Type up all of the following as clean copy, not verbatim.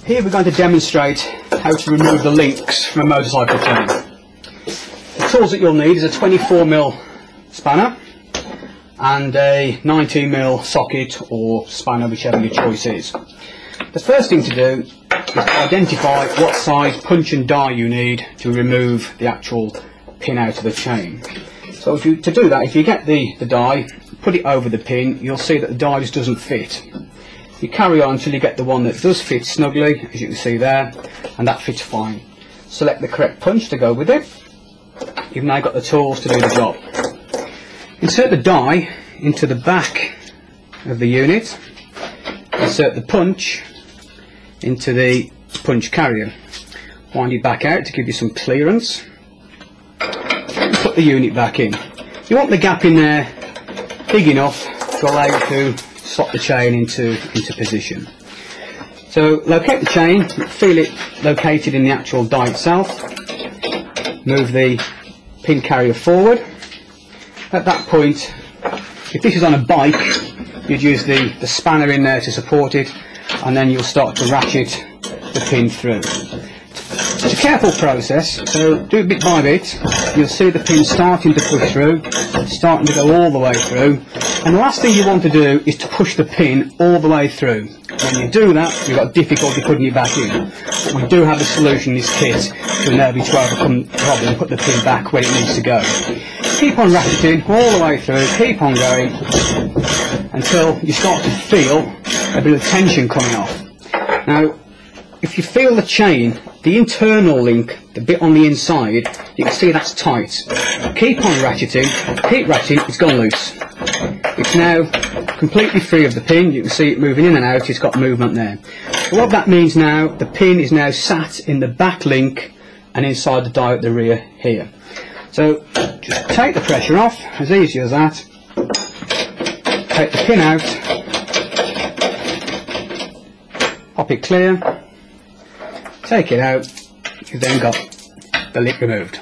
Here we're going to demonstrate how to remove the links from a motorcycle chain. The tools that you'll need is a 24mm spanner and a 19mm socket or spanner, whichever your choice is. The first thing to do is to identify what size punch and die you need to remove the actual pin out of the chain. So to do that, if you get the die, put it over the pin, you'll see that the die just doesn't fit. You carry on until you get the one that does fit snugly, as you can see there, and that fits fine. Select the correct punch to go with it. You've now got the tools to do the job. Insert the die into the back of the unit. Insert the punch into the punch carrier. Wind it back out to give you some clearance. And put the unit back in. You want the gap in there big enough to allow you to slot the chain into position. So locate the chain, feel it located in the actual die itself. Move the pin carrier forward. At that point, if this is on a bike, you'd use the spanner in there to support it, and then you'll start to ratchet the pin through. It's a careful process, so do it bit by bit. You'll see the pin starting to push through, starting to go all the way through, and the last thing you want to do is to push the pin all the way through. When you do that, you've got difficulty putting it back in. We do have a solution in this kit to enable you to overcome the problem and put the pin back where it needs to go. Keep on ratcheting all the way through, keep on going until you start to feel a bit of tension coming off. Now, if you feel the chain, the internal link, the bit on the inside, you can see that's tight. Keep on ratcheting, keep ratcheting, it's gone loose. It's now completely free of the pin, you can see it moving in and out, it's got movement there. So what that means now, the pin is now sat in the back link and inside the die at the rear here. So just take the pressure off, as easy as that. Take the pin out, pop it clear, take it out, you've then got the link removed.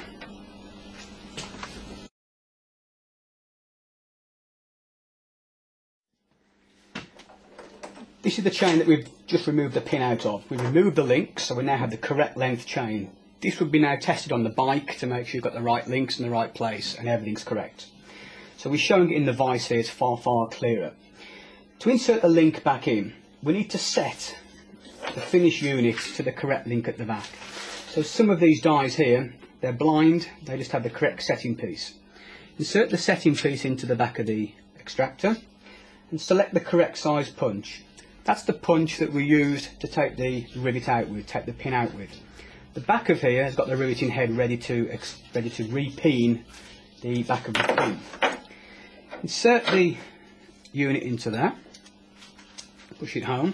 This is the chain that we've just removed the pin out of. We've removed the links, so we now have the correct length chain. This would be now tested on the bike to make sure you've got the right links in the right place and everything's correct. So we're showing it in the vise here, it's far clearer. To insert the link back in, we need to set the finished unit to the correct link at the back. So some of these dies here, they're blind, they just have the correct setting piece. Insert the setting piece into the back of the extractor and select the correct size punch. That's the punch that we used to take the rivet out with, take the pin out with. The back of here has got the riveting head ready to re-pin the back of the pin. Insert the unit into there, push it home,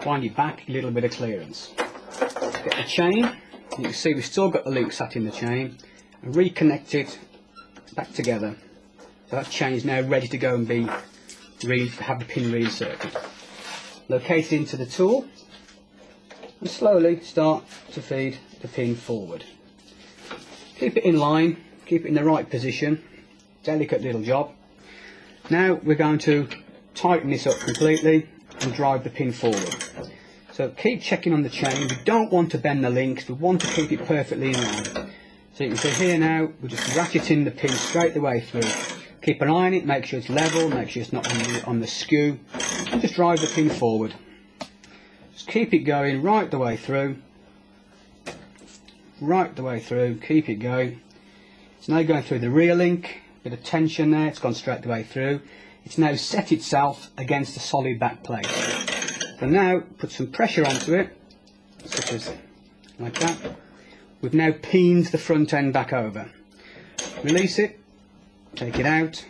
wind it back, a little bit of clearance. Get the chain, you can see we've still got the link sat in the chain, and reconnect it back together. So that chain is now ready to go and have the pin reinserted. Locate it into the tool and slowly start to feed the pin forward. Keep it in line, keep it in the right position, delicate little job. Now we're going to tighten this up completely and drive the pin forward. So keep checking on the chain, we don't want to bend the links, we want to keep it perfectly in line. So you can see here now, we're just ratcheting the pin straight the way through. Keep an eye on it, make sure it's level, make sure it's not on the skew, and just drive the pin forward. Just keep it going right the way through, keep it going. It's now going through the rear link, bit of tension there, it's gone straight the way through. It's now set itself against the solid back plate. So now put some pressure onto it, such as like that. We've now pinned the front end back over. Release it. Take it out,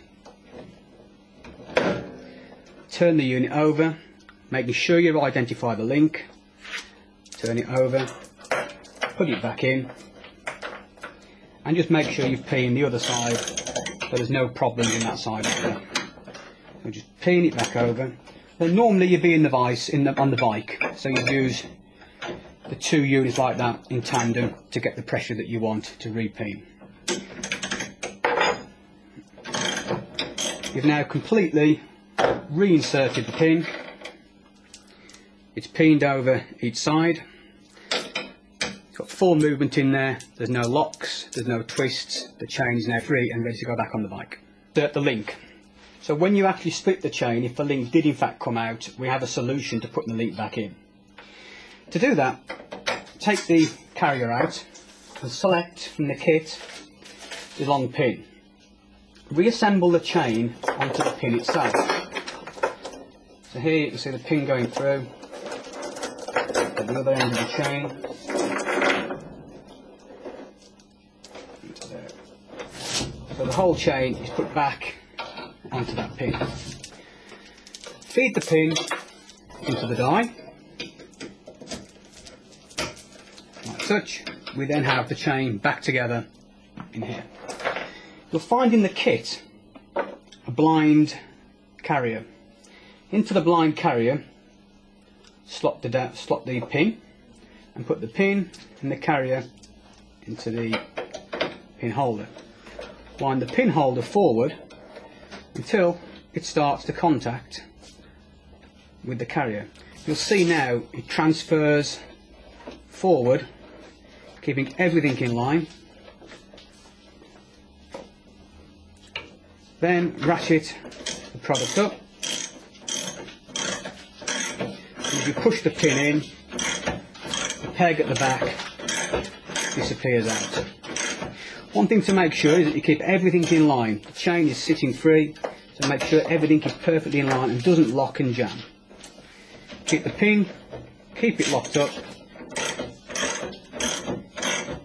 turn the unit over, making sure you identify the link, turn it over, put it back in, and just make sure you've pinned the other side so there's no problems in that side either. So just pin it back over. Then normally you'd be in the vise on the bike, so you'd use the two units like that in tandem to get the pressure that you want to re-pin. You've now completely reinserted the pin, It's pinned over each side. It's got full movement in there. There's no locks, there's no twists. The chain is now free and ready to go back on the bike. The link. So when you actually split the chain, if the link did in fact come out, we have a solution to putting the link back in. To do that, take the carrier out and select from the kit the long pin. Reassemble the chain onto the pin itself. So here you can see the pin going through at the other end of the chain. So the whole chain is put back onto that pin. Feed the pin into the die. Like such. We then have the chain back together in here. You'll find in the kit a blind carrier. Into the blind carrier, slot the pin and put the pin and the carrier into the pin holder. Wind the pin holder forward until it starts to contact with the carrier. You'll see now it transfers forward, keeping everything in line. Then ratchet the product up. As you push the pin in, the peg at the back disappears out. One thing to make sure is that you keep everything in line. The chain is sitting free, so make sure everything is perfectly in line and doesn't lock and jam. Keep the pin, keep it locked up,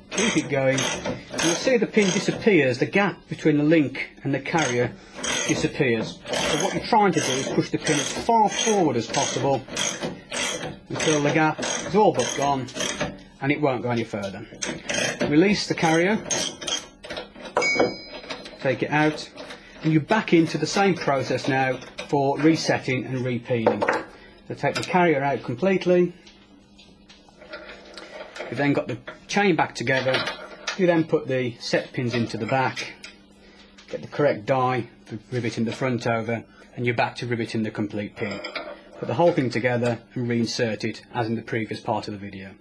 keep it going. You'll see the pin disappears, the gap between the link and the carrier disappears. So what you're trying to do is push the pin as far forward as possible until the gap is all but gone and it won't go any further. Release the carrier, take it out, and you're back into the same process now for resetting and repinning. So take the carrier out completely. You've then got the chain back together. You then put the set pins into the back, get the correct die for riveting the front over, and you're back to riveting the complete pin. Put the whole thing together and reinsert it as in the previous part of the video.